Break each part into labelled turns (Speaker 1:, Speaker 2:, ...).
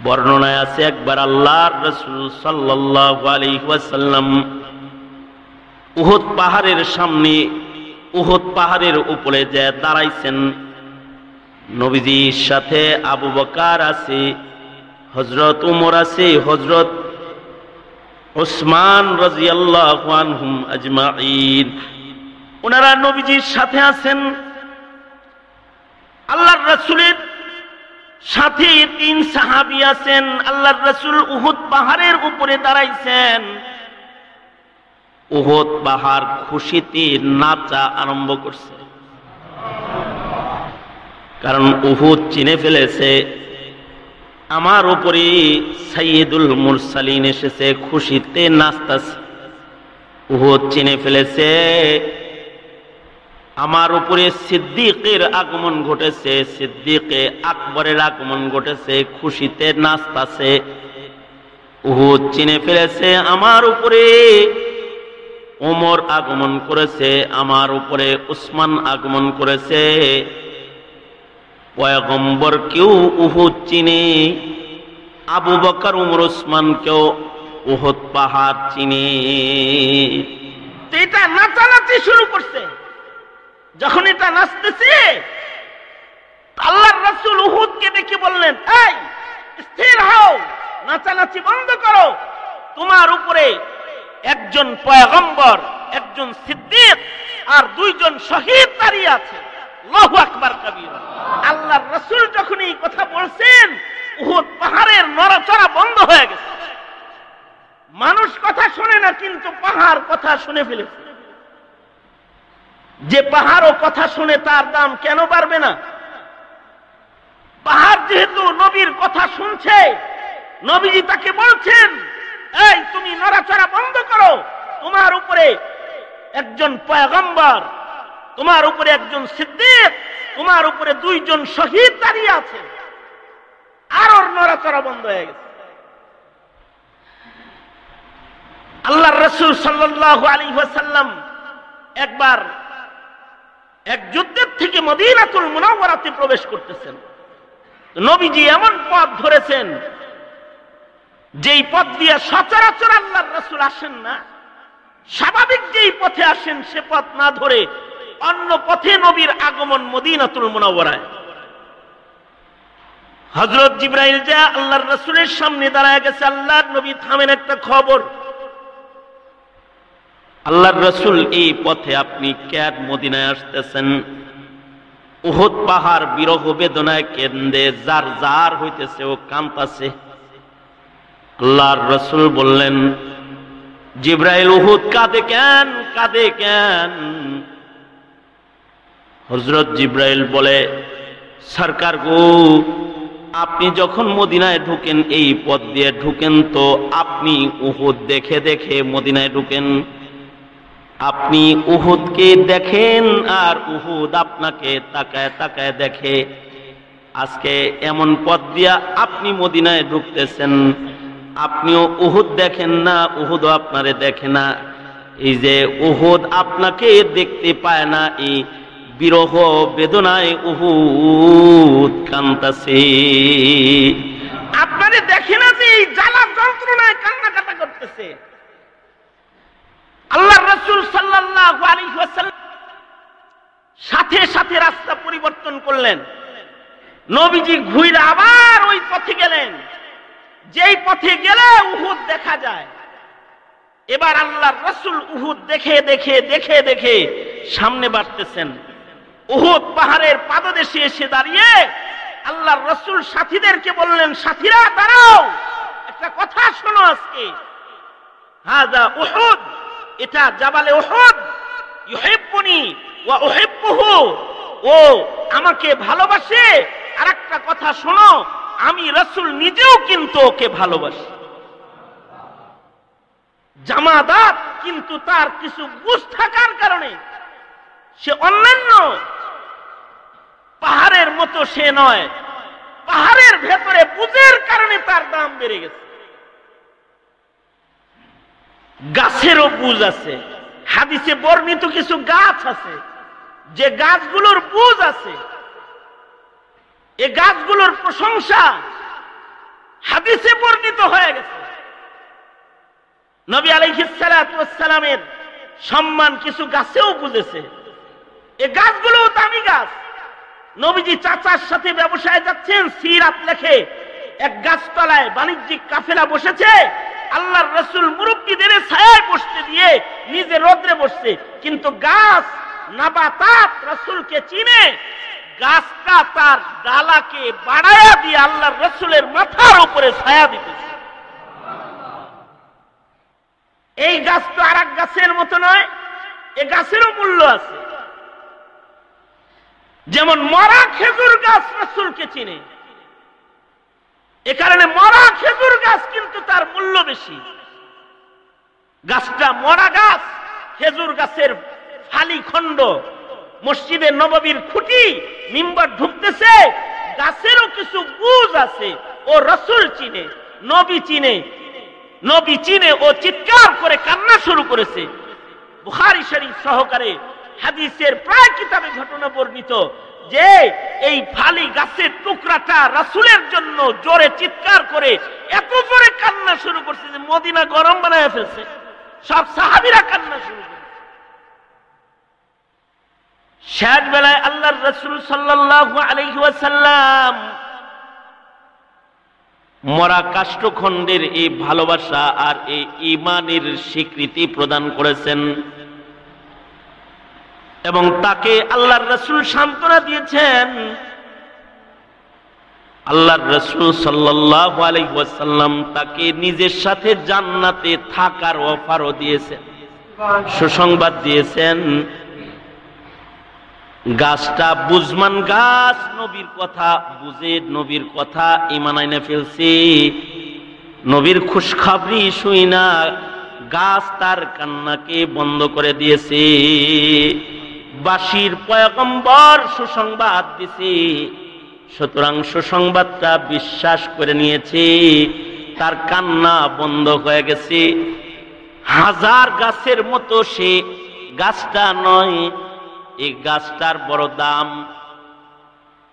Speaker 1: বর্ণনায় আছে একবার আল্লাহর রাসূল সাল্লাল্লাহু আলাইহি ওয়াসাল্লাম উহুদ পাহাড়ের সামনে, উহুদ পাহাড়ের উপরে যে দাঁড়াইছেন। নবীজির সাথে আবু বকর আছে, হযরত উমর আছে, হযরত উসমান রাদিয়াল্লাহু আনহুম আজমাইন, ওনারা নবীজির সাথে আছেন। আল্লাহর রাসূলের সাথে 3 সাহাবী আছেন। আল্লাহর রাসূল উহুদ পাহাড়ের উপরে দাঁড়াইছেন। উহুদ পাহাড় খুশিতে নাচা আরম্ভ করছে, কারণ উহুদ চিনে ফেলেছে আমার উপরে সাইয়্যিদুল মুরসালিন এসেছে, খুশিতে নাচতেছে। উহুদ চিনে ফেলেছে আমার উপরে সিদ্দিকের আগমন ঘটেছে, সিদ্দিকে আকবরের আগমন ঘটেছে, খুশিতে নাচতেছে। উহুদ চিনে ফেলেছে আমার উপরে ওমর আগমন করেছে, আমার উপরে উসমান আগমন করেছে। পয়গম্বর কেউ উহুদ চিনে, আবু বকর উমর উসমান কেউ উহুদ পাহাড় চিনে। এটা নাচানাচি শুরু করছে। যখন এটা নাচতেছে, আল্লাহর রাসূল উহুদকে ডেকে বললেন, এই স্থির হও, নাচানাচি বন্ধ করো। তোমার উপরে একজন পয়গম্বর, একজন সিদ্দিক আর 2 জন শহীদ দাঁড়িয়ে আছে। আল্লাহু আকবার কাবীরা। আল্লাহর রাসূল যখন এই কথা বলছেন, উহুদ পাহাড়ের নড়াচড়া বন্ধ হয়ে গেছে। মানুষ কথা শোনে না, কিন্তু পাহাড় কথা শুনে ফেলেছে। যে পাহাড়ও কথা শুনে তার দাম কেন বাড়বে না? পাহাড় যেহেতু নবীর কথা শুনছে, নবীজি তাকে বলছেন, এই তুমি নড়াচড়া বন্ধ করো। তোমার উপরে একজন পয়গম্বর, তোমার উপরে একজন সিদ্দিক, তোমার উপরে 2 জন শহীদ দাঁড়িয়ে আছে। আর ওর নড়াচড়া বন্ধ হয়ে গেছে। আল্লাহর রাসূল সাল্লাল্লাহু আলাইহি ওয়াসাল্লাম একবার এক যুদ্ধের থেকে মদিনাতুল মুনাওয়ারাতে প্রবেশ করতেছেন। নবীজি এমন পথ ধরেছেন যেই পথ দিয়ে সচরাচর আল্লাহর রাসূল আসেন না। স্বাভাবিক যেই পথে আসেন সে পথ না ধরে অন্য পথে নবীর আগমন মদিনাতুল মুনাওয়ারায়। হযরত জিবরাইল যা আল্লাহর রাসূলের সামনে দাঁড়ায় গেছে। আল্লাহর নবী থামেন, একটা খবর। আল্লাহর রাসূল, এই পথে আপনি কেন মদিনায় আসতেছেন? উহুদ পাহাড় বিরহ বেদনায় কেন্দে জার জার হইতেছে, ও কাঁপতেছে। আল্লাহর রাসূল বললেন, জিবরাইল উহুদ কাঁদে কেন, কাঁদে কেন? হযরত জিবরাইল বলে, সরকার গো, আপনি যখন মদিনায় ঢুকেন এই পথ দিয়ে ঢুকেন, তো আপনি উহুদ দেখে দেখে মদিনায় ঢুকেন। আপনি উহুদকে দেখেন আর উহুদ আপনাকে তাকায় তাকায় দেখে। আজকে এমন পথ দিয়া আপনি মদিনায় ঢুকতেছেন, আপনিও উহুদ দেখেন না, উহুদও আপনারে দেখে না। এই যে উহুদ আপনাকে দেখতে পায় না, এই বিরহ বেদনায় উহুদ কাঁদতেছে। আপনারে দেখে না যে এই জ্বালা যন্ত্রণায় কান্নাকাটা করতেছে। আল্লাহর রাসূল সাল্লাল্লাহু আলাইহি ওয়াসাল্লাম সাথে সাথে রাস্তা পরিবর্তন করলেন। নবীজি ঘুরে আবার ওই পথে গেলেন যেই পথে গেলে উহুদ দেখা যায়। এবার আল্লাহর রাসূল উহুদ দেখে দেখে দেখে দেখে সামনে বাড়তেছেন। উহুদ পাহাড়ের পাদদেশে এসে দাঁড়িয়ে আল্লাহর রাসূল সাথীদেরকে বললেন, সাথীরা দাঁড়াও, একটা কথা শোনো। আজকে হাযা উহুদ, এটা জাবালে উহুদ, ইউহিব্বুনি ওয়া উহিব্বুহু, ও আমাকে ভালোবাসে। আর একটা কথা শোনো, আমি রাসূল নিজেও কিন্তু ওকে ভালোবাসি। জামাদাত কিন্তু তার কিছু বুঝ থাকার কারণে সে অন্যান্য পাহাড়ের মতো সে নয়। পাহাড়ের ভেতরে বুঝের কারণে তার দাম বেড়ে গেছে। গাছেরও বুঝ আছে। হাদিসে বর্ণিত কিছু গাছ আছে যে গাছগুলোর বুঝ আছে। এই গাছগুলোর প্রশংসা পরিণত হয়ে গেছে। নবী আলাইহিস সালাতু ওয়াস সালামের সম্মান কিছু গাছেও বুঝেছে। এই গাছগুলো দামি গাছ। নবীজি চাচার সাথে ব্যবসায় যাচ্ছেন, সিরাত লেখে এক গাছতলায় বাণিজ্যিক কাফেলা বসেছে। আল্লাহর রাসূল মুরব্বিদের ছায়ায় বসতে দিয়ে নিজে রোদ্রে বসছে, কিন্তু গাছ নাবাতাত রাসূলকে চিনে গাছটা তার ডালাকে বাড়ায়া দিয়ে আল্লাহর রাসূলের মাথার উপরে ছায়া দিতেছে। এই গাছ তো আর এক গাছের মতো নয়, এই গাছেরও মূল্য আছে। যেমন মরা খেজুর গাছ রাসূলকে চিনে, এ কারণে মরা খেজুর গাছ কিন্তু তার মূল্য বেশি। গাছটা মরা গাছ, খেজুর গাছের ফালি খণ্ড, মসজিদে নববীর খুঁটি, মিম্বার ঢুকতেছে, গাছেরও কিছু বুঝ আছে। ও রাসূল চিনে, নবী চিনে, নবী চিনে ও চিৎকার করে কান্না শুরু করেছে। বুখারী শরীফ সহকারে হাদিসের প্রায় কিতাবে ঘটনা বর্ণিত যে এই ফালি গাছের টুকরাটা রাসূলের জন্য জোরে চিৎকার করে এত জোরে কান্না শুরু করছে যে মদিনা গরম বানায় ফেলছে। সব সাহাবীরা কান্না শুরু করে। শেষ বেলায় আল্লাহর রাসূল সাল্লাল্লাহু আলাইহি ওয়াসাল্লাম মরা কাষ্ঠখণ্ডের এই ভালোবাসা আর এই ঈমানের স্বীকৃতি প্রদান করেছেন এবং তাকে আল্লাহর রাসূল সান্ত্বনা দিয়েছেন। আল্লাহর রাসূল সাল্লাল্লাহু আলাইহি ওয়াসাল্লাম তাকে নিজের সাথে জান্নাতে থাকার অফারও দিয়েছেন, সুসংবাদ দিয়েছেন। গাছটা বুঝমান গাছ, নবীর কথা বুঝে নবীর কথা ঈমান আইনা ফেলছে। নবীর খুশখবরি শুই না গাছ তার কান্নাকে বন্ধ করে দিয়েছে। বাশির পয়গম্বর সুসংবাদ দিছে, সুতরাং সুসংবাদটা বিশ্বাস করে নিয়েছে, তার কান্না বন্ধ হয়ে গেছে। হাজার গাছের মতো সে গাছটা নয়, এই গাছটার বড় দাম।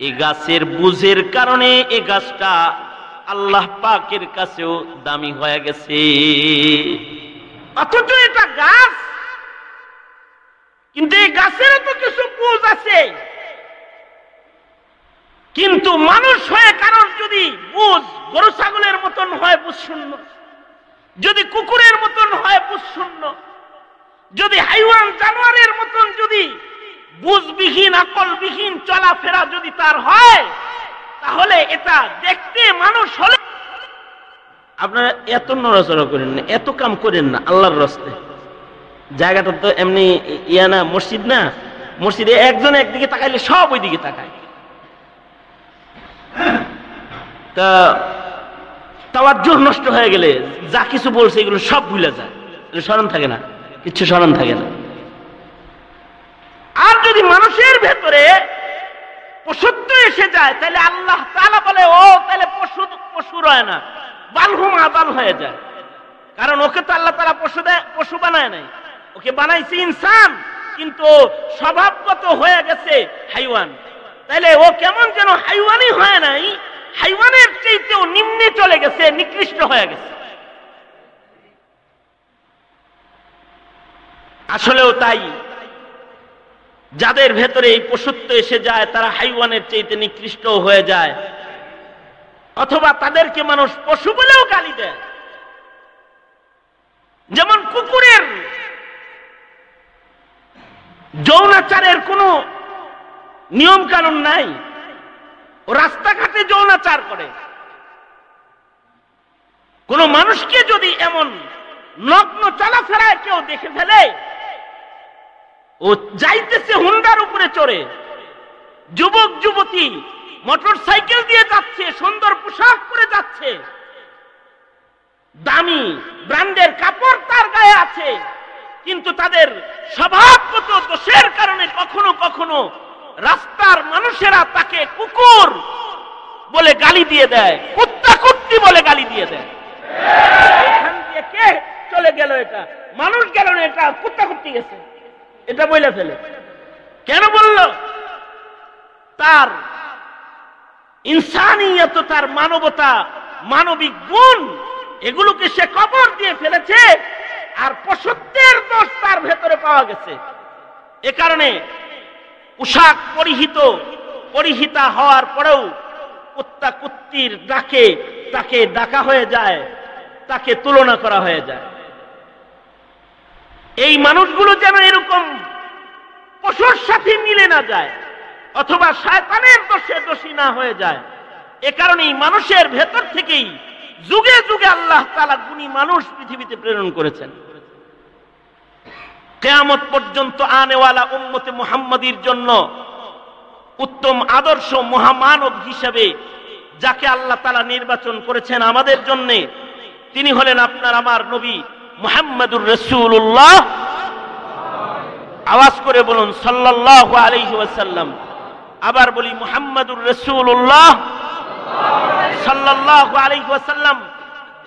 Speaker 1: এই গাছের বুঝের কারণে এই গাছটা আল্লাহ পাকের কাছেও দামি হয়ে গেছে। অথচ এটা গাছ, কিন্তু এই গাছেরও তো কিছু বুঝ আছে। কিন্তু মানুষ হয়ে কারণ যদি বুঝ গরু ছাগলের মতন হয় বুঝ শূন্য, যদি কুকুরের মতন হয় বুঝ শূন্য, যদি হাইওয়ান জানোয়ারের মতন যদি বুঝবিহীন আকলবিহীন চলাফেরা যদি তার হয়, তাহলে এটা দেখতে মানুষ হলে। আপনারা এত নড়াচড়া করেন না, এত কাম করেন না আল্লাহর রাস্তায়। জায়গাটা তো এমনি ইয়া না, মসজিদ না, মসজিদে একজন একদিকে তাকাইলে সব ওই দিকে তাকায়। তা তাওয়াজ্জুহ নষ্ট হয়ে গেলে যা কিছু বলছে এগুলো সব ভুলে যায়, স্মরণ থাকে না, কিচ্ছু স্মরণ থাকে না। আর যদি মানুষের ভেতরে পশুত্ব এসে যায়, তাহলে আল্লাহ তাআলা বলে ও তাহলে পশু রয় না, বালহুম আবাল হয়ে যায়। কারণ ওকে তো আল্লাহ তাআলা পশু বানায় নাই, ওকে বানাইছে ইনসান, কিন্তু স্বভাবগত হয়ে গেছে হাইওয়ান। তাহলে ও কেমন যেন হাইওয়ানই হয় নাই, হাইওয়ানের চাইতেও নিম্নে চলে গেছে, নিকৃষ্ট হয়ে গেছে। আসলেও তাই, যাদের ভেতরে এই পশুত্ব এসে যায় তারা হাইওয়ানের চাইতে নিকৃষ্ট হয়ে যায়, অথবা তাদেরকে মানুষ পশু বলেও গালি দেয়। যেমন কুকুরের যৌনাচারের কোনো নিয়ম কানুন নাই, ও রাস্তাঘাটে যৌনাচার করে। কোন মানুষকে যদি এমন নগ্ন চলাফেরায় কেউ দেখে ফেলে, ও যাইতেছে হুন্ডার উপরে চড়ে, যুবক যুবতী মোটর সাইকেল দিয়ে যাচ্ছে, সুন্দর পোশাক পরে যাচ্ছে, দামি ব্র্যান্ডের কাপড় তার গায়ে আছে, কিন্তু তাদের স্বভাবগত দোষের কারণে কখনো কখনো রাস্তার মানুষেরা তাকে কুকুর বলে গালি দিয়ে দেয়, কুত্তা কুত্তি বলে গালি দিয়ে দেয়। এখান দিয়ে কে চলে গেল, এটা মানুষ গেল না, এটা কুত্তা কুত্তি গেছে, এটা বলে ফেলে। কেন বলল? তার ইনসানিয়ত, তার মানবতা, মানবিক গুণ এগুলোকে সে কবর দিয়ে ফেলেছে, আর পশুত্বের দোষ তার ভেতরে পাওয়া গেছে। এ কারণে পোশাক পরিহিতা হওয়ার পরেও কুত্তা কুত্তির ডাকে তাকে ডাকা হয়ে যায়, তাকে তুলনা করা হয়ে যায়। এই মানুষগুলো যেন এরকম পশুর সাথে মিলে না যায়, অথবা শয়তানের দোষে দোষী না হয়ে যায়। এ কারণে মানুষের ভেতর থেকেই যুগে যুগে আল্লাহ তাআলা গুণী মানুষ পৃথিবীতে প্রেরণ করেছেন। কিয়ামত পর্যন্ত আনেওয়ালা উম্মতে মুহাম্মাদীর জন্য উত্তম আদর্শ মহামানব হিসেবে যাকে আল্লাহ তাআলা নির্বাচন করেছেন আমাদের জন্য, তিনি হলেন আপনার আমার নবী মুহাম্মদুর রাসূলুল্লাহ। আওয়াজ করে বলুন সাল্লাল্লাহু আলাইহি ওয়াসাল্লাম। আবার বলি মুহাম্মদুর রাসূলুল্লাহ সাল্লাল্লাহু আলাইহি ওয়াসাল্লাম।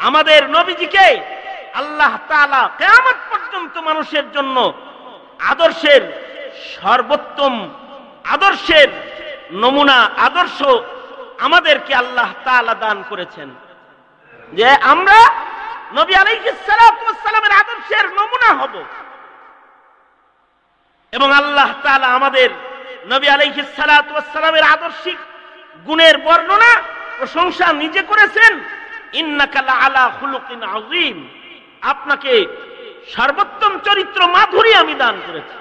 Speaker 1: আমাদের নবীজিকে আল্লাহ তাআলা কিয়ামত পর্যন্ত মানুষের জন্য আদর্শের সর্বোত্তম আদর্শের নমুনা আদর্শ আমাদেরকে আল্লাহ তাআলা দান করেছেন, যে আমরা নবী আলাইহিস সালাতু ওয়াস সালামের আদর্শের নমুনা হব। এবং আল্লাহ তাআলা আমাদের নবী আলাইহিস সালাতু ওয়াস সালামের আদর্শিক গুণের বর্ণনা প্রশংসা নিজে করেছেন, ইন্নাকা লাআলা খুলুকিন আযীম, আপনাকে সর্বোত্তম চরিত্র মাধুরী আমি দান করেছি।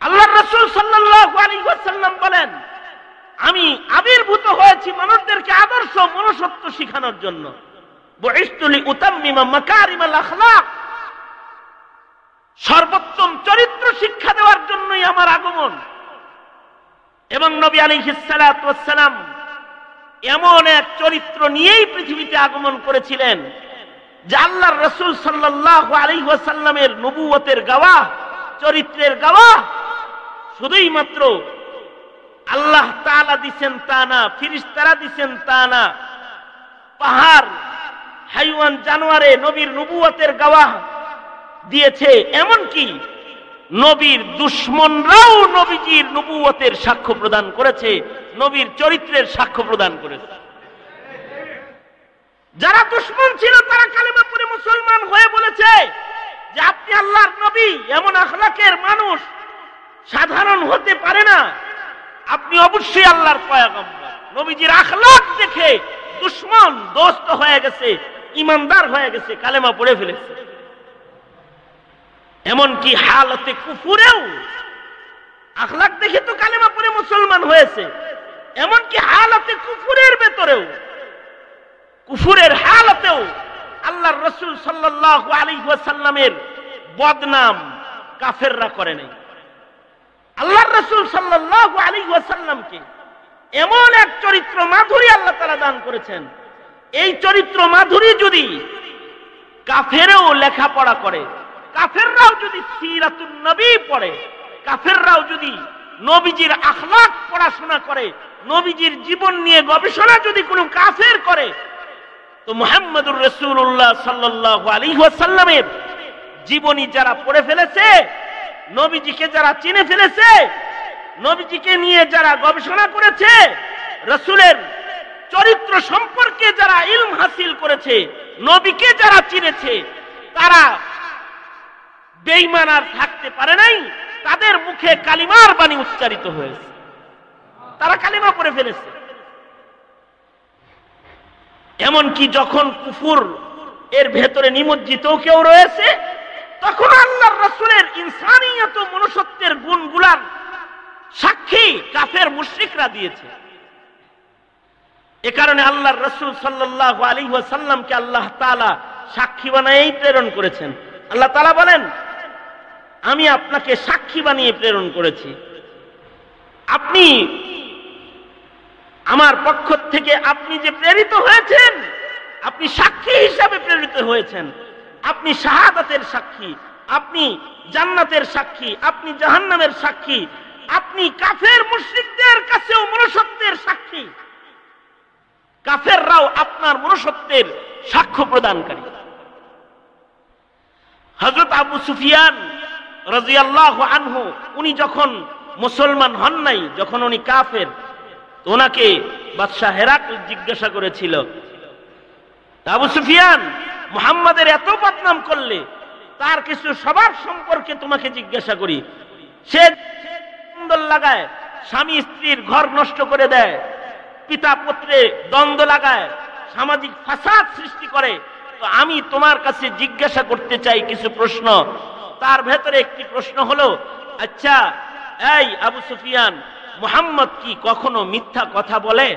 Speaker 1: আল্লাহর রাসূল সাল্লাল্লাহু আলাইহি ওয়াসাল্লাম বলেন, আমি আবির্ভূত হয়েছি মানুষদেরকে আদর্শ মনুষ্যত্ব শেখানোর জন্য। বুইসতু লিউতাম্মিমা মাকারিমাল আখলাক, সর্বোত্তম চরিত্র শিক্ষা দেওয়ার জন্যই আমার আগমন। এবং নবী আলাইহিস সালাতু ওয়াস সালাম এমন এক চরিত্র নিয়েই পৃথিবীতে আগমন করেছিলেন যে আল্লাহর রাসূল সাল্লাল্লাহু আলাইহি ওয়াসাল্লামের নবুয়তের গাওয়াহ, চরিত্রের গাওয়াহ শুধুই মাত্র আল্লাহ তাআলা দিবেন তা না, ফেরেশতারা দিবেন তা না, পাহাড় হাইওয়ান জানোয়ারে নবীর নবুয়তের গাওয়াহ দিয়েছে। এমনকি নবীর দুশমনরাও নবীজির নবুয়তের সাক্ষ্য প্রদান করেছে, নবীর চরিত্রের সাক্ষ্য প্রদান করেছে। যারা দুশমন ছিল তারা কালেমা পড়ে মুসলমান হয়ে বলেছে যে আপনি আল্লাহর নবী, এমন আখলাকের মানুষ সাধারণ হতে পারে না, আপনি অবশ্যই আল্লাহর পয়গম্বর। নবীজির আখলাক দেখে দুশমন দোস্ত হয়ে গেছে, ইমানদার হয়ে গেছে, কালেমা পড়ে ফেলেছে। এমনকি হালতে কুফুরেও আখলাক দেখে তো কালেমা পড়ে মুসলমান হয়েছে, এমনকি হালতে কুফুরের ভেতরেও, কুফুরের হালতেও আল্লাহর রাসূল সাল্লাল্লাহু আলাইহি ওয়াসাল্লামের বদনাম কাফেররা করে নাই। আল্লাহর রাসূল সাল্লাল্লাহু আলাইহি ওয়াসাল্লামকে এমন এক চরিত্র মাধুরী আল্লাহ তাআলা দান করেছেন, এই চরিত্র মাধুরী যদি কাফেরও লেখাপড়া করে, কাফেররাও যদি সিরাতুন নবী পড়ে, কাফেররাও যদি নবীজির আখলাক পড়াশোনা করে, নবীজির জীবন নিয়ে গবেষণা যদি কোনো কাফের করে, তো মুহাম্মদুর রাসূলুল্লাহ সাল্লাল্লাহু আলাইহি ওয়াসাল্লামের জীবনী যারা পড়ে ফেলেছে, নবীজিকে যারা চিনে ফেলেছে, নবীজিকে নিয়ে যারা গবেষণা করেছে, রাসূলের চরিত্র সম্পর্কে যারা ইলম হাসিল করেছে, নবীকে যারা চিনেছে, তারা বেঈমান আর থাকতে পারে নাই, তাদের মুখে কালিমার বাণী উচ্চারিত হয়েছে, তারা কালিমা পড়ে ফেলেছে। এমনকি যখন কুফর এর ভেতরে নিমজ্জিত কেউ রয়েছে, তখন আল্লাহর রাসূলের ইনসানিয়ত মনুষ্যত্বের গুণগুলার সাক্ষী কাফের মুশরিকরা দিয়েছে। এ কারণে আল্লাহর রাসূল সাল্লাল্লাহু আলাইহি ওয়াসাল্লামকে আল্লাহ তাআলা সাক্ষী বানিয়েই প্রেরণ করেছেন। আল্লাহ তাআলা বলেন, আমি আপনাকে সাক্ষী বানিয়ে প্রেরণ করেছি, আপনি আমার পক্ষ থেকে আপনি যে প্রেরিত হয়েছেন, আপনি সাক্ষী হিসাবে প্রেরিত হয়েছেন। আপনি শাহাদাতের সাক্ষী, আপনি জান্নাতের সাক্ষী, আপনি জাহান্নামের সাক্ষী, আপনি কাফের মুশরিকদের কাছেও মনুষ্যত্বের সাক্ষী, কাফেররাও আপনার মনুষ্যত্বের সাক্ষ্য প্রদানকারী। হযরত আবু সুফিয়ান রাদিয়াল্লাহু আনহু, উনি যখন মুসলমান হন নাই, যখন উনি কাফের, তো ওনাকে বাদশাহ হেরাকল জিজ্ঞাসা করেছিল, আবু সুফিয়ান মুহাম্মাদের এত বদনাম করলে তার কিছু স্বভাব সম্পর্কে তোমাকে জিজ্ঞাসা করি। সে দ্বন্দ্ব লাগায়, স্বামী স্ত্রীর ঘর নষ্ট করে দেয়, পিতা পুত্রে দ্বন্দ্ব লাগায়, সামাজিক ফাসাদ সৃষ্টি করে। তো আমি তোমার কাছে জিজ্ঞাসা করতে চাই কিছু প্রশ্ন। তার ভেতরে একটি প্রশ্ন হলো, আচ্ছা এই আবু সুফিয়ান, মুহাম্মদ কি কখনো মিথ্যা কথা বলে?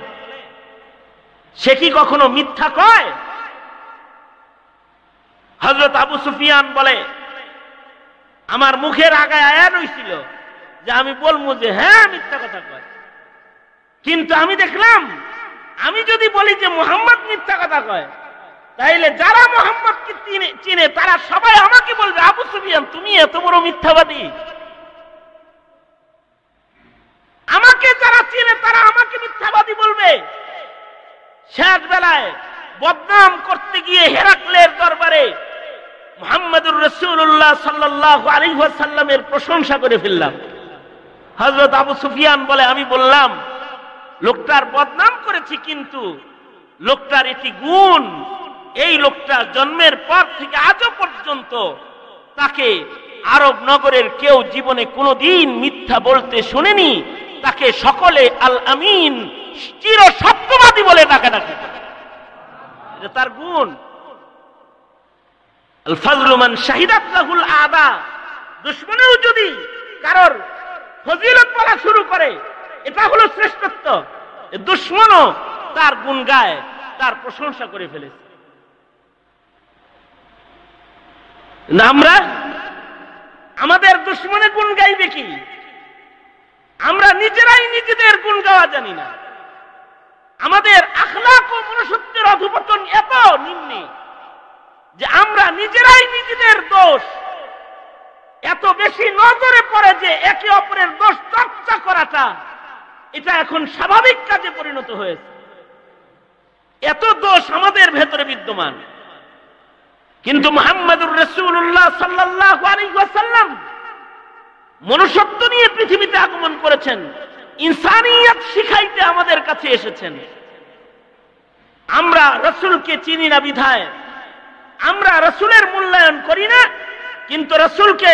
Speaker 1: সে কি কখনো মিথ্যা কয়? হযরত আবু সুফিয়ান বলে, আমার মুখের আগায় আয়াত হইছিল যে আমি বলবো যে হ্যাঁ মিথ্যা কথা কয়, কিন্তু আমি দেখলাম আমি যদি বলি যে মুহাম্মদ মিথ্যা কথা কয়, তাইলে যারা মুহাম্মদকে চিনে তারা সবাই আমাকে বলবে, আবু সুফিয়ান তুমি এত বড় মিথ্যাবাদী। আমাকে যারা চিনে তারা আমাকে মিথ্যাবাদী বলবে। শেষ বেলায় বদনাম করতে গিয়ে হেরাক্লের দরবারে মুহাম্মদুর রাসূলুল্লাহ সাল্লাল্লাহু আলাইহি ওয়াসাল্লামের প্রশংসা করে ফেললাম। হযরত আবু সুফিয়ান বলে, আমি বললাম লোকটার বদনাম করেছি, কিন্তু লোকটার এটি গুণ, এই লোকটা জন্মের পর থেকে আজও পর্যন্ত তাকে আরব নগরের কেউ জীবনে কোনোদিন মিথ্যা বলতে শুনেনি। তাকে সকলে আল আমিন, চির সত্যবাদী বলে ডাকাডাকি করে। এটা তার গুণ। আল ফাজলু মান শাহিদাত লাহুল আদা, দুশমনেও যদি কারোর ফজিলত বলা শুরু করে, এটা হলো শ্রেষ্ঠত্ব। দুশমনও তার গুণ গায়, তার প্রশংসা করে ফেলেছে। আমরা আমাদের দুশমনে গুণ গাইবে কি? আমরা নিজেরাই নিজেদের গুণ গাওয়া জানি না। আমাদের আখলাক ও মনুষ্যত্বের অধঃপতন এত নিম্নে যে আমরা নিজেরাই নিজেদের দোষ এত বেশি নজরে পড়ে যে একে অপরের দোষ চর্চা করাটা এটা এখন স্বাভাবিক কাজে পরিণত হয়েছে। এত দোষ আমাদের ভেতরে বিদ্যমান। কিন্তু মুহাম্মদুর রাসূলুল্লাহ সাল্লাল্লাহু আলাইহি ওয়াসাল্লাম মনুষ্যত্ব নিয়ে পৃথিবীতে আগমন করেছেন, ইনসানিয়ত শিখাইতে আমাদের কাছে এসেছেন। আমরা রাসূলকে চিনি না বিধায় আমরা রাসূলের মূল্যায়ন করি না, কিন্তু রাসূলকে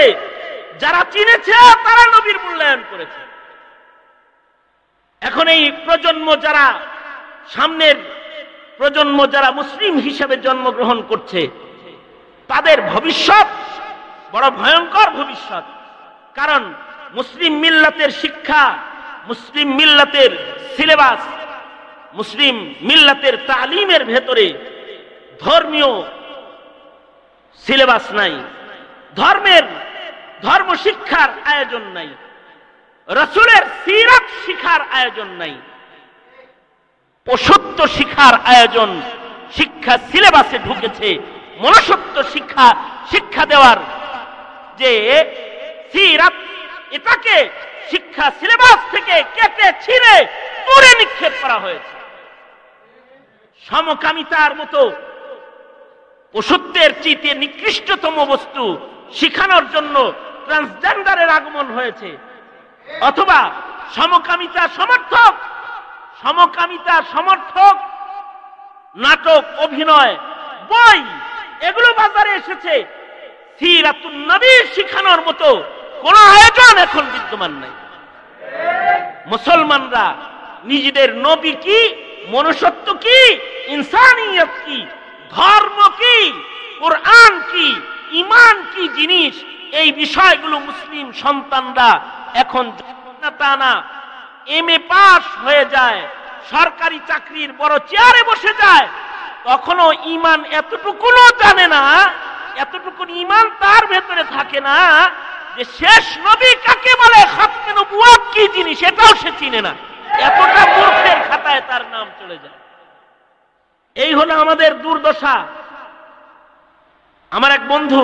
Speaker 1: যারা চিনেছে তারা নবীর মূল্যায়ন করেছে। এখন এই প্রজন্ম যারা, সামনের প্রজন্ম যারা মুসলিম হিসেবে জন্মগ্রহণ করছে, তাদের ভবিষ্যৎ বড় ভয়ঙ্কর ভবিষ্যৎ। কারণ মুসলিম মিল্লাতের শিক্ষা, মুসলিম মিল্লাতের সিলেবাস, মুসলিম মিল্লাতের তালিমের ভেতরে ধর্মীয় সিলেবাস নাই, ধর্ম শিক্ষার আয়োজন নাই, রাসূলের সিরাত শিক্ষার আয়োজন নাই, পশুত্ব শিক্ষার আয়োজন শিক্ষা সিলেবাসে ঢুকেছে। মনুষ্যত্ব শিক্ষা দেওয়ার যে সিরাত, এটাকে শিক্ষা সিলেবাস থেকে কেটে ছিঁড়ে দূরে নিক্ষেপ করা হয়েছে। সমকামিতার মতো পশুত্বের চেয়ে নিকৃষ্টতম বস্তু শিখানোর জন্য ট্রান্সজেন্ডারের আগমন হয়েছে। অথবা সমকামিতা সমর্থক নাটক, অভিনয়, বই, এগুলো বাজারে এসেছে। সিরাতুন নবী শিখানোর মতো কোন আয়োজন এখন বিদ্যমান নাই। মুসলমানরা নিজেদের নবী কি, মনুষ্যত্ব কি, ইনসানিয়ত কি, ধর্ম কি, কোরআন কি, ঈমান কি জিনিস, এই বিষয়গুলো মুসলিম সন্তানরা এখন না এমএ পাস হয়ে যায়, সরকারি চাকরির বড় চেয়ারে বসে যায়, তখনও ঈমান এতটুকুও জানে না, এতটুকু ঈমান তার ভেতরে থাকে না যে শেষ নবী কাকে বলে, খাতমে নবুয়ত কি জিনিস এটাও সে চিনে না। এতটা মূর্খের খাতায় তার নাম চলে যায়। এই হলো আমাদের দুর্দশা। আমার এক বন্ধু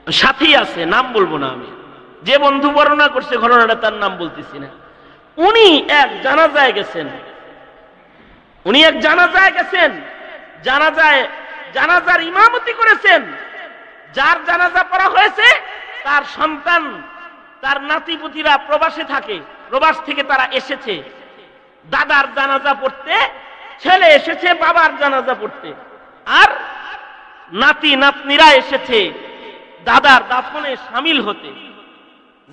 Speaker 1: সাথী আছে, নাম বলবো না, আমি যে বন্ধু বর্ণনা করছে ঘটনাটা তার নাম বলতেছি না। উনি এক জানাজায় গেছেন, জানাজার ইমামতি করেছেন। যার জানাজা পড়া হয়েছে তার সন্তান, তার নাতিপুতিরা প্রবাসে থাকে, প্রবাস থেকে তারা এসেছে দাদার জানাজা পড়তে। ছেলে এসেছে বাবার জানাজা পড়তে, আর নাতি নাতনিরা এসেছে দাদার দাফনে শামিল হতে।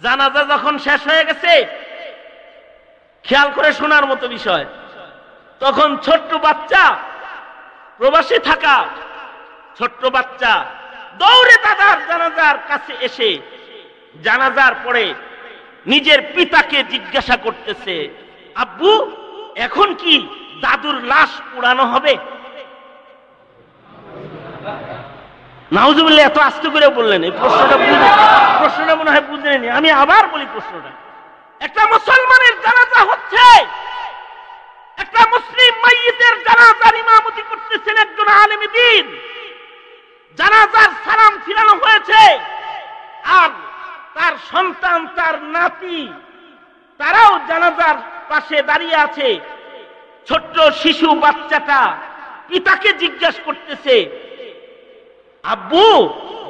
Speaker 1: জানাজা যখন শেষ হয়ে গেছে, খেয়াল করে শোনার মতো বিষয়, তখন ছোট্ট বাচ্চা, প্রবাসে থাকা ছোট্ট বাচ্চা দৌড়ে দাদার জানাজার কাছে এসে জানাজার পরে নিজের পিতাকে জিজ্ঞাসা করতেছে, আব্বু এখন কি দাদুর লাশ পোড়ানো হবে? নাউজুবিল্লাহ, এত আস্তে করে বললেন, এই প্রশ্নটা মনে হয় বুঝলেনি। আমি আবার বলি প্রশ্নটা। একটা মুসলমানের জানাজা হচ্ছে, একটা মুসলিম মাইয়িতের জানাজার ইমামতি করতেছেন একজন আলেম দ্বীন, জানাজার সালাম ফিরানো হয়েছে, আর তার সন্তান তার নাতি তারাও জানাজার পাশে দাঁড়িয়ে আছে। ছোট্ট শিশু বাচ্চাটা পিতাকে জিজ্ঞাসা করতেছে, আব্বু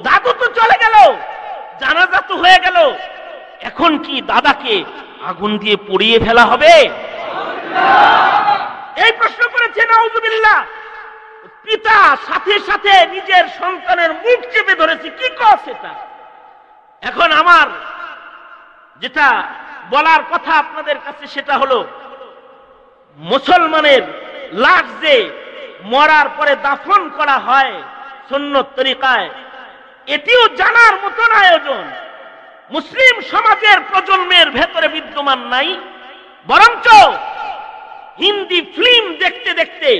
Speaker 1: দাদু তো চলে গেল, জানাজা তো হয়ে গেল, এখন কি দাদাকে আগুন দিয়ে পুড়িয়ে ফেলা হবে? এই প্রশ্ন করেছে নাউজুবিল্লাহ। পিতা সাথে সাথে নিজের সন্তানের মুখ চেপে ধরেছে, কি কস এটা? এখন আমার যেটা বলার কথা আপনাদের কাছে সেটা হলো, মুসলমানের লাশ যে মরার পরে দাফন করা হয় সুন্নত তরিকায়, এটিও জানার মতন আয়োজন মুসলিম সমাজের প্রজন্মের ভেতরে বিদ্যমান নাই। বরঞ্চ হিন্দি ফিল্ম দেখতে দেখতে,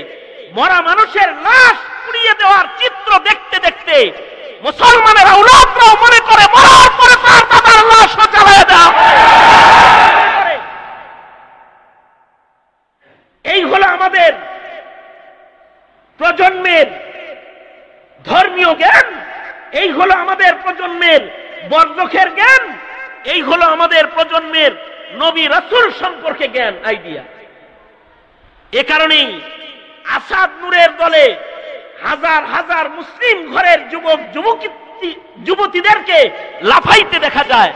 Speaker 1: মরা মানুষের লাশ পুড়িয়ে দেওয়ার চিত্র দেখতে দেখতে মুসলমানের আওলাদরাও মনে করে মরার পরে তার দাদার লাশও জ্বালায় দেওয়া। এই হলো আমাদের প্রজন্মের ধর্মীয় জ্ঞান, এই হলো আমাদের প্রজন্মের বর্জখের জ্ঞান, এই হলো আমাদের প্রজন্মের নবী রাসূল সম্পর্কে জ্ঞান, আইডিয়া। এ কারণেই আসাদ নূরের দলে হাজার হাজার মুসলিম ঘরের যুবক যুবতীদেরকে লাফাইতে দেখা যায়,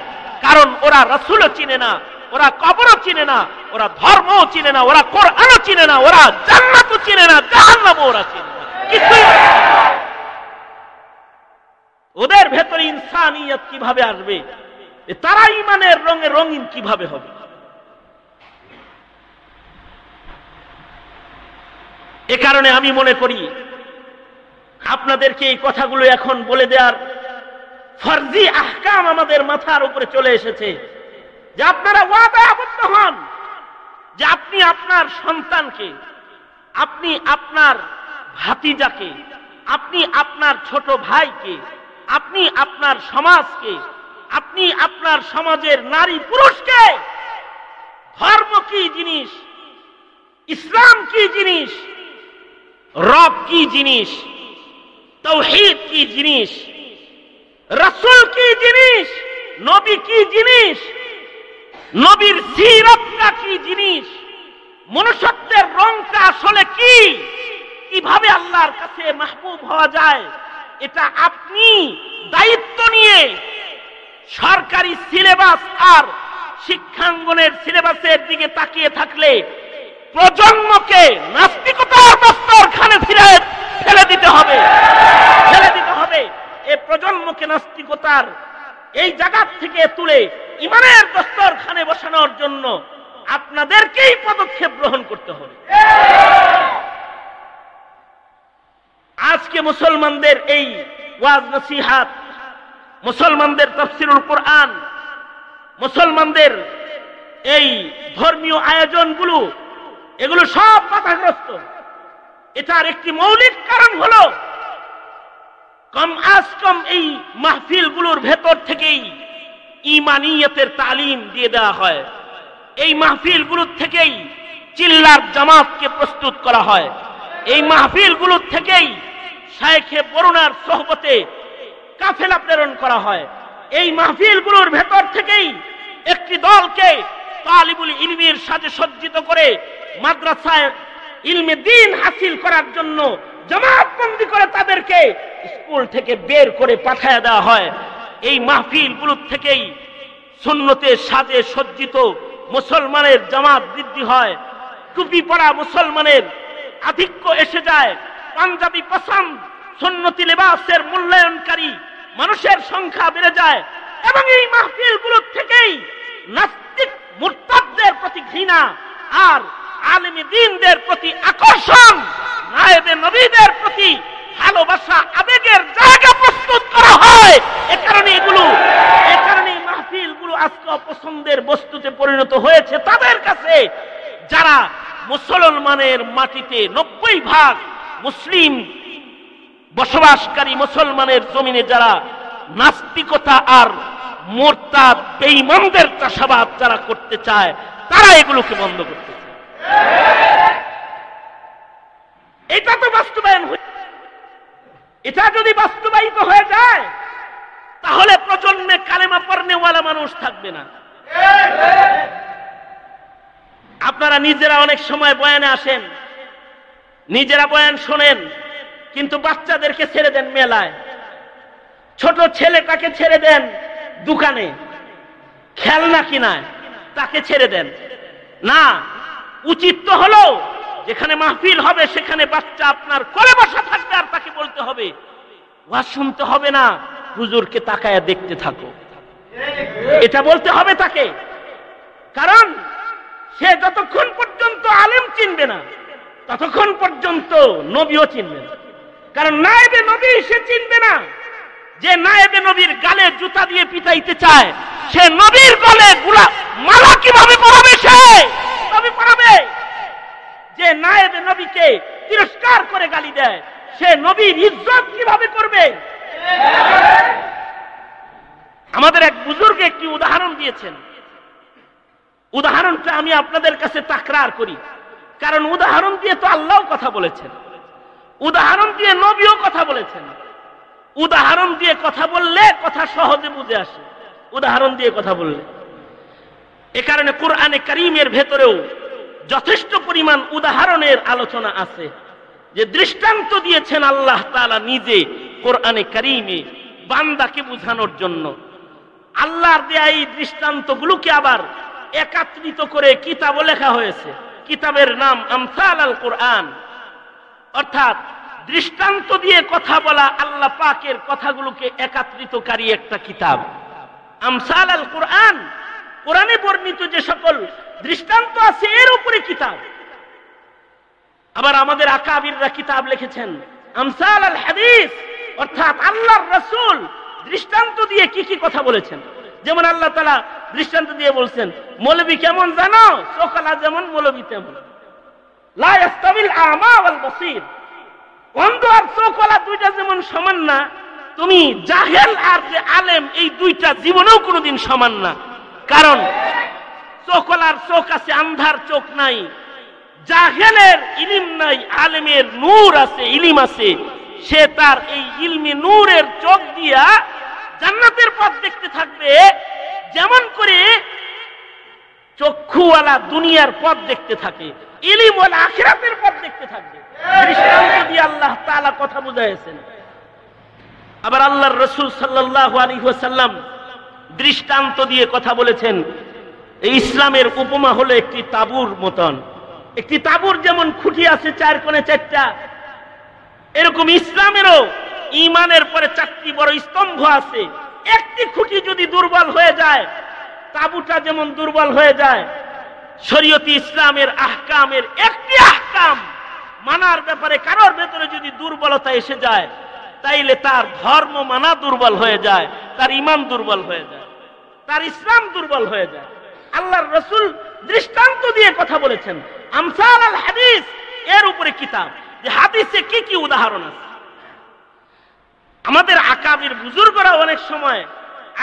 Speaker 1: কারণ ওরা রাসূলও চিনে না, ওরা কবরও চিনে না, ওরা ধর্মও চিনে না, ওরা কোরআনও চিনে না, ওরা জান্নাতও চিনে না, জাহান্নামও ওরা চিনে না, কিছুই। ওদের ভেতরে ইনসানিয়ত কিভাবে আসবে? তারা ইমানের রঙে রঙিন কিভাবে হবে? এ কারণে আমি মনে করি আপনাদেরকে এই কথাগুলো এখন বলে দেওয়ার ফরজি আহকাম আমাদের মাথার উপরে চলে এসেছে, যে আপনারা ওয়াদায় আবদ্ধ হন যে আপনি আপনার সন্তানকে, আপনি আপনার ভাতিজাকে, আপনি আপনার ছোট ভাইকে, আপনি আপনার সমাজকে, আপনি আপনার সমাজের নারী পুরুষকে ধর্ম কি জিনিস, ইসলাম কি জিনিস, রব কি জিনিস, তাওহীদ কি জিনিস, রাসূল কি জিনিস, নবী কি জিনিস, নবীর সিরাতটা কি জিনিস, মনুষ্যত্বের রংটা আসলে কি, কিভাবে আল্লাহর কাছে মাহবুব হওয়া যায়, এটা আপনি দায়িত্ব নিয়ে সরকারি সিলেবাস আর শিক্ষাঙ্গনের সিলেবাসের দিকে তাকিয়ে থাকলে প্রজন্মকে নাস্তিকতার দস্তরখানে ফেলে দিতে হবে। এই প্রজন্মকে নাস্তিকতার এই জায়গা থেকে তুলে ইমানের দস্তরখানে বসানোর জন্য আপনাদেরকেই পদক্ষেপ গ্রহণ করতে হবে। আজকে মুসলমানদের এই ওয়াজ নসিহাত, মুসলমানদের তাফসীরুল কোরআন, মুসলমানদের এই ধর্মীয় আয়োজনগুলো, এগুলো সব বাধাগ্রস্ত। এটার একটি মৌলিক কারণ হলো কম আজ কম এই মাহফিলগুলোর ভেতর থেকেই ঈমানিয়তের তালিম দিয়ে দেওয়া হয়, এই মাহফিলগুলোর থেকেই চিল্লার জামাতকে প্রস্তুত করা হয়, এই মাহফিলগুলোর থেকেই শায়েখে বরুণার সোহবতে কাফেলা প্রেরণ করা হয়, এই মাহফিলগুলোর ভেতর থেকেই একটি দলকে তালিবুল ইলমের সাথে সজ্জিত করে মাদ্রাসায় ইলমে দ্বীন হাসিল করার জন্য জামাতবন্দি করে তাদেরকে স্কুল থেকে বের করে পাঠায় দেওয়া হয়। এই মাহফিলগুলোর থেকেই সুন্নতের সাথে সজ্জিত মুসলমানের জামাত বৃদ্ধি হয়, টুপি পরা মুসলমানের আধিক্য এসে যায়, পাঞ্জাবি পছন্দ সুন্নতি লিবাসের মূল্যায়নকারী মানুষের সংখ্যা বেড়ে যায়, এবং এই মাহফিলগুলো থেকেই নাস্তিক মুরতাদদের প্রতি ঘৃণা আর আলেম দ্বীনদের প্রতি আকর্ষণ, নায়েবে নবীদের প্রতি ভালোবাসা, আবেগের জায়গা প্রস্তুত করা হয়। এ কারণে এই মাহফিলগুলো আজকে অপছন্দের বস্তুতে পরিণত হয়েছে তাদের কাছে, যারা মুসলমানের মাটিতে 90% মুসলিম বসবাসকারী মুসলমানের জমিনে যারা নাস্তিকতা আর মুরতাদ বেঈমানদের চাষাবাদ যারা করতে চায়, তারা এগুলোকে বন্ধ করতে চায়। এটা তো বাস্তবায়ন হয়েছে। এটা যদি বাস্তবায়িত হয়ে যায় তাহলে প্রজন্মে কালেমা পড়নেওয়ালা মানুষ থাকবে না। আপনারা নিজেরা অনেক সময় বয়ানে আসেন, নিজেরা বয়ান শোনেন, কিন্তু বাচ্চাদেরকে ছেড়ে দেন মেলায়, ছোট ছেলেটাকে ছেড়ে দেন দোকানে খেলনা কিনায়, তাকে ছেড়ে দেন না। উচিত তো হলো যেখানে মাহফিল হবে সেখানে বাচ্চা আপনার কোলে বসা থাকবে, আর তাকে বলতে হবে, ওয়াজ শুনতে হবে না, হুজুরকে তাকায়া দেখতে থাকো, এটা বলতে হবে তাকে। কারণ সে যতক্ষণ পর্যন্ত আলেম চিনবে না ততক্ষণ পর্যন্ত নবীও চিনবে না। কারণ নায়েবে নবী সে চিনবে না। যে নায়েবে নবীর গালে জুতা দিয়ে পিটাইতে চায়, সে নবীর গলে মালা কিভাবে পরাবে? সে নবী পরাবে। যে নায়েবে নবীকে তিরস্কার করে গালি দেয়, সে নবীর ইজ্জত কিভাবে করবে? আমাদের এক বুজুর্গ একটি উদাহরণ দিয়েছেন। উদাহরণটা আমি আপনাদের কাছে তাকরার করি, কারণ উদাহরণ দিয়ে তো আল্লাহ কথা বলেছেন, উদাহরণ দিয়ে নবীও কথা বলেছেন। উদাহরণ দিয়ে কথা বললে কথা সহজে বুঝে আসে, উদাহরণ দিয়ে কথা বললে। এ কারণে কোরআনে কারীমের ভেতরেও যথেষ্ট পরিমাণ উদাহরণের আলোচনা আছে, যে দৃষ্টান্ত দিয়েছেন আল্লাহ তাআলা নিজে কোরআনে কারীমে বান্দাকে বোঝানোর জন্য। আল্লাহর দেয়া এই দৃষ্টান্তগুলোকে আবার একত্রিত করে কিতাবও লেখা হয়েছে। কিতাবের নাম আমসাল আল কোরআন, অর্থাৎ দৃষ্টান্ত দিয়ে কথা বলা আল্লাহ পাকের কথাগুলোকে একত্রিতকারী একটা কিতাব। আমসাল আল কোরআন, কোরআনে বর্ণিত যে সকল দৃষ্টান্ত আছে এর উপরে কিতাব। আবার আমাদের আকাবিররা কিতাব লিখেছেন আমসাল আল হাদিস, অর্থাৎ আল্লাহর রাসূল দৃষ্টান্ত দিয়ে কি কি কথা বলেছেন। যেমন আল্লাহ তাআলা দৃষ্টান্ত দিয়ে বলছেন, মৌলবী কেমন জানো? চোখওয়ালা যেমন মৌলবী তেমন। লা ইস্তাবিল আমা ওয়াল বসীর, অন্ধ আর চোখওয়ালা দুইটা যেমন সমান না, তুমি জাহেল আর যে আলেম এই দুইটা জীবনেও কোনোদিন সমান না। কারণ চোখওয়ালার চোখ আছে, আন্ধার চোখ নাই। জাহেলের ইলম নাই, আলেমের নূর আছে, ইলম আছে। সে তার এই ইলমি নূরের চোখ দিয়া জান্নাতের পথ দেখতে থাকবে, যেমন করে চক্ষুওয়ালা দুনিয়ার পথ দেখতে থাকে, ইলমওয়ালা আখিরাতের পথ দেখতে থাকবে। দৃষ্টান্ত দিয়ে আল্লাহ তাআলা কথা বুঝাইছেন। আবার আল্লাহর রাসূল সাল্লাল্লাহু আলাইহি ওয়াসাল্লাম দৃষ্টান্ত দিয়ে কথা বলেছেন। এই ইসলামের উপমা হলো একটি তাঁবুর মতন। একটি তাঁবুর যেমন খুঁটি আছে চার কোণে চারটা, এরকম ইসলামেরও ঈমানের পরে চারটি বড় স্তম্ভ আছে। একটি খুঁটি যদি দুর্বল হয়ে যায়, তাঁবুটা যেমন দুর্বল হয়ে যায়, শরীয়তি ইসলামের আহকামের একটি আহকাম মানার ব্যাপারে কারোর ভেতরে যদি দুর্বলতা এসে যায়, তাইলে তার ধর্ম মানা দুর্বল হয়ে যায়, তার ঈমান দুর্বল হয়ে যায়, তার ইসলাম দুর্বল হয়ে যায়। আল্লাহর রাসূল দৃষ্টান্ত দিয়ে কথা বলেছেন। আমসাল আল হাদিস এর উপরে কিতাব, যে হাদিসে কি কি উদাহরণ আছে। আমাদের আকাবির বুজুর্গরা অনেক সময়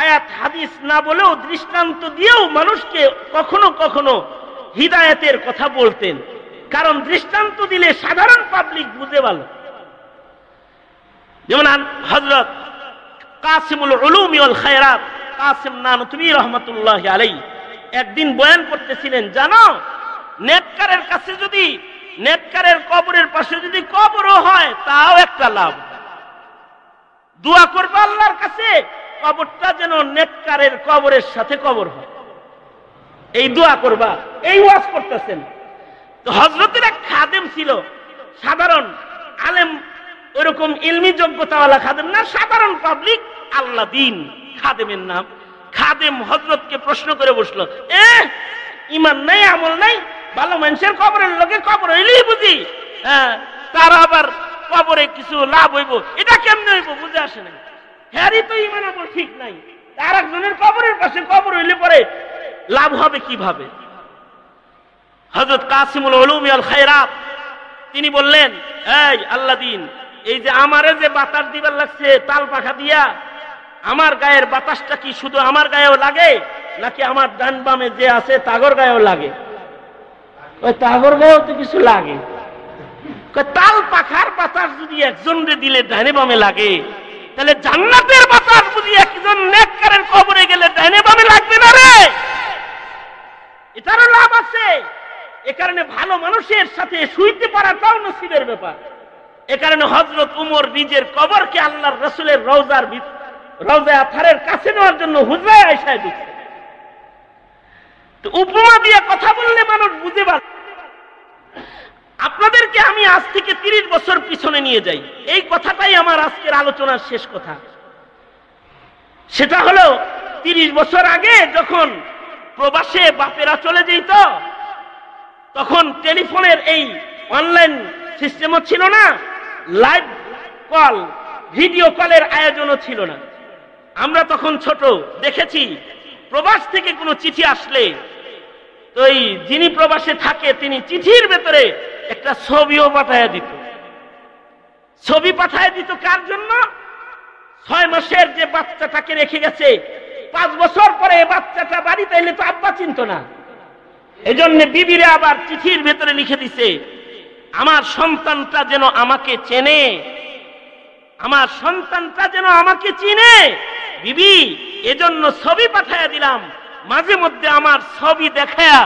Speaker 1: আয়াত হাদিস না বলেও দৃষ্টান্ত দিয়েও মানুষকে কখনো কখনো হিদায়াতের কথা বলতেন। কারণ দৃষ্টান্ত দিলে সাধারণ পাবলিক বুঝে ভালো। যেমন হযরত কাসিমুল উলুম ওয়াল খায়রাত কাসিম নানুতুবি রাহমাতুল্লাহি আলাইহি একদিন বয়ান করতেছিলেন, জানো নেককারের কাছে যদি, নেককারের কবরের পাশে যদি কবরও হয় তাও একটা লাভ। দোয়া করবে আল্লাহর কাছে কবরটা যেন নেককারের কবরের সাথে কবর হয়, এই দোয়া করবা। এই ওয়াজ করতেছেন। তো হযরতের এক খাদেম ছিল, সাধারণ আলেম, ওইরকম ইলমি যোগ্যতাওয়ালা খাদেম না, সাধারণ পাবলিক আল্লাহ দিন খাদেমের নাম। খাদেম হযরতকে প্রশ্ন করে বসলো, ইমান নাই, আমল নাই, ভালো মানুষের কবরের লোকে কবর হইলেই বুঝি তার আবার কবরে কিছু লাভ হইব, এটা কেমনে হইব বুঝে আসে নাই। হ্যারই তো ইমান আমল ঠিক নাই, আর একজনের কবরের পাশে কবর হইলে পরে লাভ হবে কিভাবে? হযরত কাসিমুল উলুম ওয়াল খায়রাত তিনি বললেন, এই আল্লাহ দিন, এই যে আমারে যে বাতাস দিবার লাগছে তাল পাখা দিয়া, আমার গায়ের বাতাসটা কি শুধু আমার গায়েও লাগে নাকি আমার ডান বামে যে আছে তাগর গায়েও লাগে? ওই তাগর গায়েও তো কিছু লাগে। তাল পাখার বাতাস যদি একজনকে দিলে ডানে বামে লাগে, তাহলে জান্নাতের বাতাস বুঝি একজন নেককারের কবরে গেলে ডানে বামে লাগবে না রে? এটারও লাভ আছে। এ কারণে ভালো মানুষের সাথে শুইতে পারাটাও নসিবের ব্যাপার। এ কারণে হযরত উমর নিজের কবরকে আল্লাহর রাসূলের রওজা আথারের কাছে নেওয়ার জন্য হুজরায় আয়েশায় ঢুকছে। তো উপমা দিয়ে কথা বললে মানুষ বুঝে পারে। আপনাদেরকে আমি আজ থেকে 30 বছর পিছনে নিয়ে যাই, এই কথাটাই আমার আজকের আলোচনার শেষ কথা। সেটা হলো 30 বছর আগে যখন প্রবাসে বাপেরা চলে যেত, তখন টেলিফোনের এই অনলাইন সিস্টেমও ছিল না, লাইভ কল, ভিডিও কলের আয়োজনও ছিল না। আমরা তখন ছোট, দেখেছি প্রবাস থেকে কোনো চিঠি আসলে তো এই যিনি প্রবাসে থাকে তিনি চিঠির ভেতরে একটা ছবিও পাঠায় দিত। ছবি পাঠায় দিত কার জন্য? 6 মাসের যে বাচ্চাটাকে রেখে গেছে, 5 বছর পরে বাচ্চাটা বাড়িতে এলে তো আব্বা চিনত না, এই জন্য বিবিরে আবার চিঠির ভেতরে লিখে দিছে, আমার সন্তানটা যেন আমাকে চেনে, আমার সন্তানটা যেন আমাকে চিনে বিবি, এজন্য ছবি পাঠায়া দিলাম, মাঝে মধ্যে আমার ছবি দেখায়া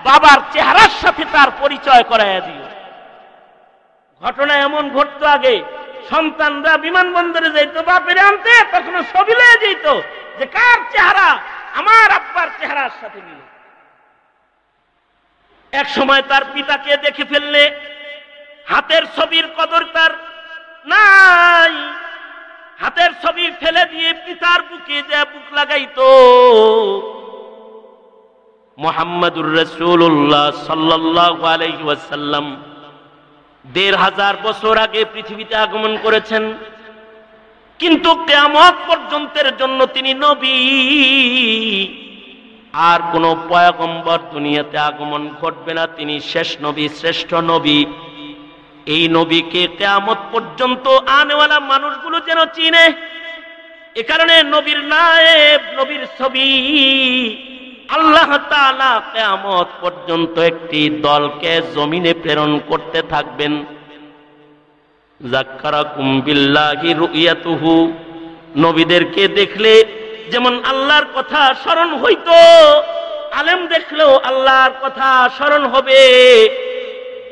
Speaker 1: বাবার চেহারার সাথে তার পরিচয় করাইয়া দিও। ঘটনা এমন ঘটতো, আগে সন্তানরা বিমানবন্দরে যাইতো বাপের আনতে, তখন ছবি লয়ে যেত যে কার চেহারা আমার আব্বার চেহারার সাথে মিলে। এক সময় তার পিতাকে দেখে ফেললে হাতের ছবির কদর তার নাই, হাতের ছবি ফেলে দিয়ে পিতার বুকে যে বুক লাগাইতো। মুহাম্মাদুর রাসূলুল্লাহ সাল্লাল্লাহু আলাইহি ওয়াসাল্লাম 1500 বছর আগে পৃথিবীতে আগমন করেছেন, কিন্তু কিয়ামত পর্যন্তের জন্য তিনি নবী। আর কোন পয়গম্বর দুনিয়াতে আগমন ঘটবে না, তিনি শেষ নবী, শ্রেষ্ঠ নবী। এই নবীকে কিয়ামত পর্যন্ত আনেওয়ালা মানুষগুলো যেন চিনে, এ কারণে নবীর নায়েব, নবীর ছবি আল্লাহ তাআলা কিয়ামত পর্যন্ত একটি দলকে জমিনে প্রেরণ করতে থাকবেন। যাক্কারাকুম বিল্লাহি রুইয়াতুহু, নবীদেরকে দেখলে যেমন আল্লাহর কথা স্মরণ হইতো, আলেম দেখলেও আল্লাহর কথা স্মরণ হবে।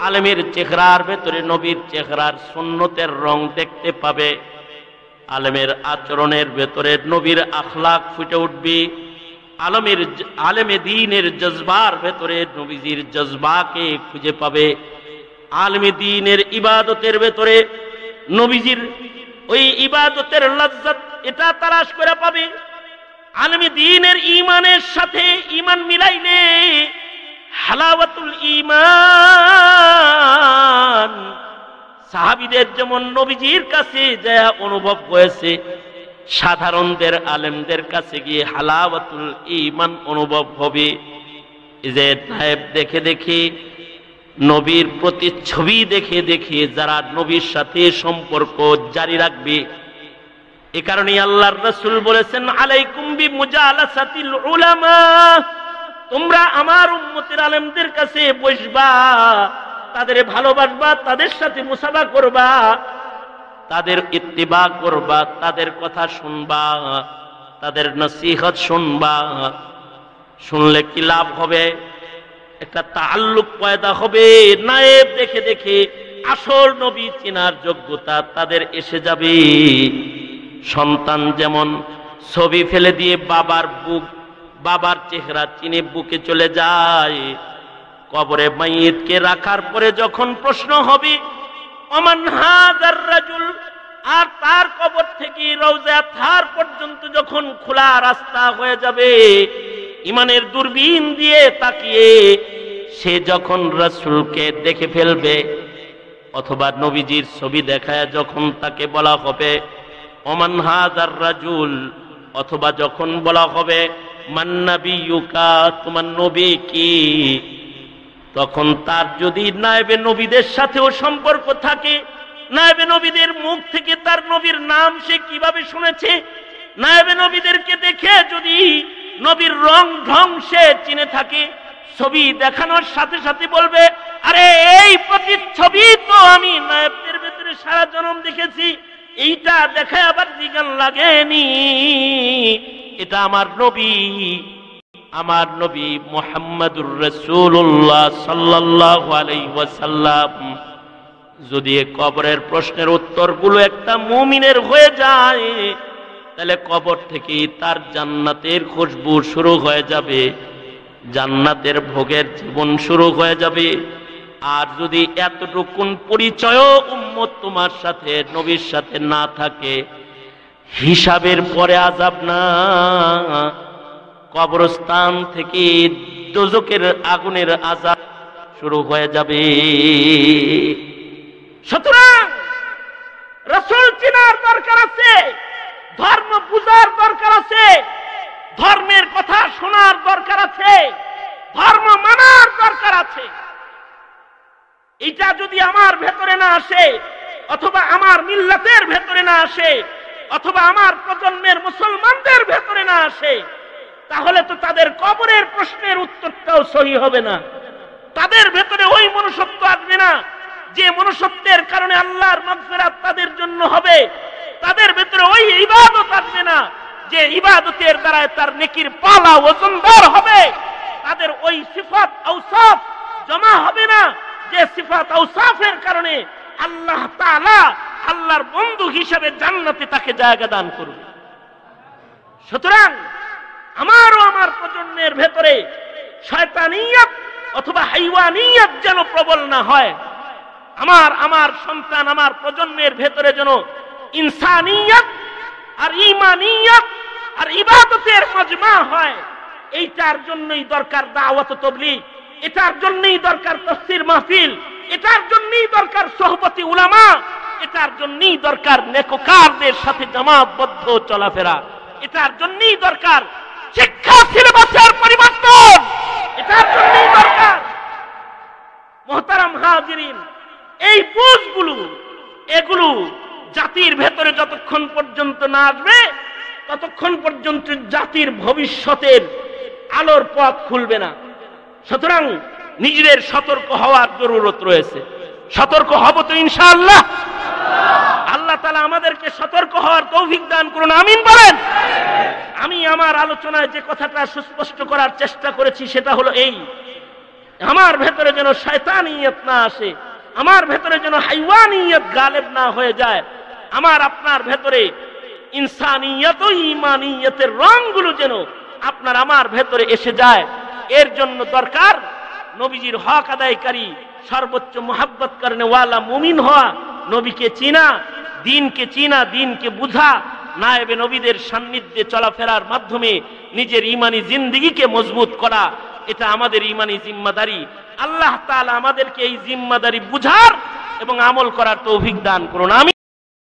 Speaker 1: আলেমের চেহারার ভেতরে নবীর চেহারার সুন্নতের রং দেখতে পাবে, আলেমের আচরণের ভেতরে নবীর আখলাক ফুটে উঠবে, আলেমে দ্বীনের জজবার ভেতরে নবীজির জজবাকে খুঁজে পাবে, আলেমে দ্বীনের ইবাদতের ভেতরে নবীজির ওই ইবাদতের লজ্জত এটা তালাশ করে পাবে। আলেমে দ্বীনের ঈমানের সাথে ঈমান মিলাইলে হালাওয়াতুল ঈমান সাহাবীদের যেমন নবীজির কাছে যা অনুভব হয়েছে, সাধারণদের আলেমদের কাছে গিয়ে হালাওয়াতুল ঈমান অনুভব হবে। যে সাহেব দেখে দেখে নবীর প্রতিচ্ছবি দেখে দেখে যারা নবীর সাথে সম্পর্ক জারি রাখবে, এ কারণে আল্লাহর রাসূল বলেছেন, আলাইকুম বিমুজালাসাতিল উলামা, তোমরা আমার উম্মতের আলেমদের কাছে বসবা, তাদের ভালোবাসবা, তাদের সাথে মুসাফা করবা, তাদের ইত্তিবা করবা, তাদের কথা শুনবা, তাদের নসিহত শুনবা। শুনলে কি লাভ হবে? একটা তাআল্লুক পয়দা হবে, নায়েব দেখে দেখে আসল নবী চেনার যোগ্যতা তাদের এসে যাবে। সন্তান যেমন ছবি ফেলে দিয়ে বাবার চেহারা চিনে বুকে চলে যায়, কবরে মাইয়িতকে রাখার পরে যখন প্রশ্ন হবে ওমান হাযার রাজুল, আর তার কবর থেকে রওজা থার পর্যন্ত যখন খোলা রাস্তা হয়ে যাবে, ইমানের দূরবীন দিয়ে তাকিয়ে সে যখন রাসূলকে দেখে ফেলবে, অথবা নবীজির ছবি দেখায় যখন তাকে বলা হবে ওমান হাযার রাজুল, অথবা যখন বলা হবে মান নাবিয়ুকা, তোমার নবী কি, তখন তার যদি নায়েবে নবীদের সাথেও সম্পর্ক থাকে, নায়েবে নবীদের মুখ থেকে তার নবীর নাম সে কিভাবে শুনেছে, নায়েবে নবীদেরকে দেখে যদি নবীর রং ঢং সে চিনে থাকে, ছবি দেখানোর সাথে সাথে বলবে আরে এই প্রতিচ্ছবি তো আমি নায়েবদের ভেতরে সারা জন্ম দেখেছি, এইটা দেখায় আবার জিগান লাগেনি, এটা আমার নবী, আমার নবী মুহাম্মদুর রাসূলুল্লাহ সাল্লাল্লাহু আলাইহি ওয়াসাল্লাম। যদি কবরের প্রশ্নের উত্তরগুলো একটা মুমিনের হয়ে যায়, তাহলে কবর থেকে তার জান্নাতের খুশবু শুরু হয়ে যাবে, জান্নাতের ভোগের জীবন শুরু হয়ে যাবে। আর যদি এতটুকুন পরিচয় উম্মত তোমার সাথে নবীর সাথে না থাকে, হিসাবের পরে আযাব না, কবরস্থান থেকে দোজখের আগুনের আযাব শুরু হয়ে যাবে। সুতরাং রাসূল চেনার দরকার আছে, ধর্ম বুঝার দরকার আছে, ধর্মের কথা শোনার দরকার আছে, ধর্ম মানার দরকার আছে। এটা যদি আমার ভেতরে না আসে, অথবা আমার মিল্লাতের ভেতরে না আসে, অথবা আমার প্রজন্মের মুসলমানদের ভেতরে না আসে, তাহলে তো তাদের কবরের প্রশ্নের উত্তরটাও সহি হবে না। তাদের ভেতরে ওই মনুষ্যত্ব আসবে না যে মনুষ্যত্বের কারণে আল্লাহর মাগফিরাত তাদের জন্য হবে। তাদের ভেতরে ওই ইবাদত আসবে না যে ইবাদতের দ্বারা তার নেকির পালা ওজনদার হবে। তাদের ওই সিফাত আওসাফ জমা হবে না যে সিফাত আওসাফের কারণে আল্লাহ তাআলা আল্লাহর বন্ধু হিসেবে জান্নাতে তাকে জায়গা দান করবে। সুতরাং আমারও আমার প্রজন্মের ভেতরে শয়তানিয়ত অথবা হাইওয়ানিয়ত যেন প্রবল না হয়। আমার সন্তান, আমার প্রজন্মের ভেতরে যেন ইনসানিয়ত আর ঈমানিয়ত আর ইবাদতের মজমা হয়। এইটার জন্যই দরকার দাওয়াত ও তাবলীগ, এটার জন্যই দরকার তাফসীর মাহফিল, এটার জন্যই দরকার সোহবতি উলামা, এটার জন্যই দরকার নেককারদের সাথে জামাতবদ্ধ চলাফেরা, এটার জন্যই দরকার শিক্ষা সিলেবাসের পরিবর্তন, এটার জন্যই দরকার। মুহতারাম হাজিরিন, এই বুঝগুলো এগুলো জাতির ভেতরে যতক্ষণ পর্যন্ত না আসবে ততক্ষণ পর্যন্ত জাতির ভবিষ্যতের আলোর পথ খুলবে না। সুতরাং নিজেদের সতর্ক হওয়ার জরুরত রয়েছে। সতর্ক হব তো ইনশাআল্লাহ। আল্লাহ তাআলা আমাদেরকে সতর্ক হওয়ার তৌফিক দান করুন, আমিন বলেন। আমি আমার আলোচনায় যে কথাটা সুস্পষ্ট করার চেষ্টা করেছি সেটা হলো এই, আমার ভেতরে যেন শয়তানিয়ত না আসে, আমার ভেতরে যেন হাইওয়ানিয়ত গালেব না হয়ে যায়, আমার আপনার ভেতরে ইনসানিয়ত ও ঈমানিয়তের রংগুলো যেন আপনার আমার ভেতরে এসে যায়। এর জন্য দরকার নবীজির হক আদায়কারী, সর্বোচ্চ মুহাব্বত করনে ওয়ালা মুমিন হওয়া, নবীকে চিনা, দ্বীনকে চিনা, দ্বীনকে বুঝা, নায়েবে নবীদের সান্নিধ্যে চলাফেরার মাধ্যমে নিজের ঈমানি জিন্দেগিকে মজবুত করা, এটা আমাদের ঈমানি জিম্মাদারি। আল্লাহ তাআলা আমাদেরকে এই জিম্মাদারি বুঝার এবং আমল করার তৌফিক দান করুন, আমিন।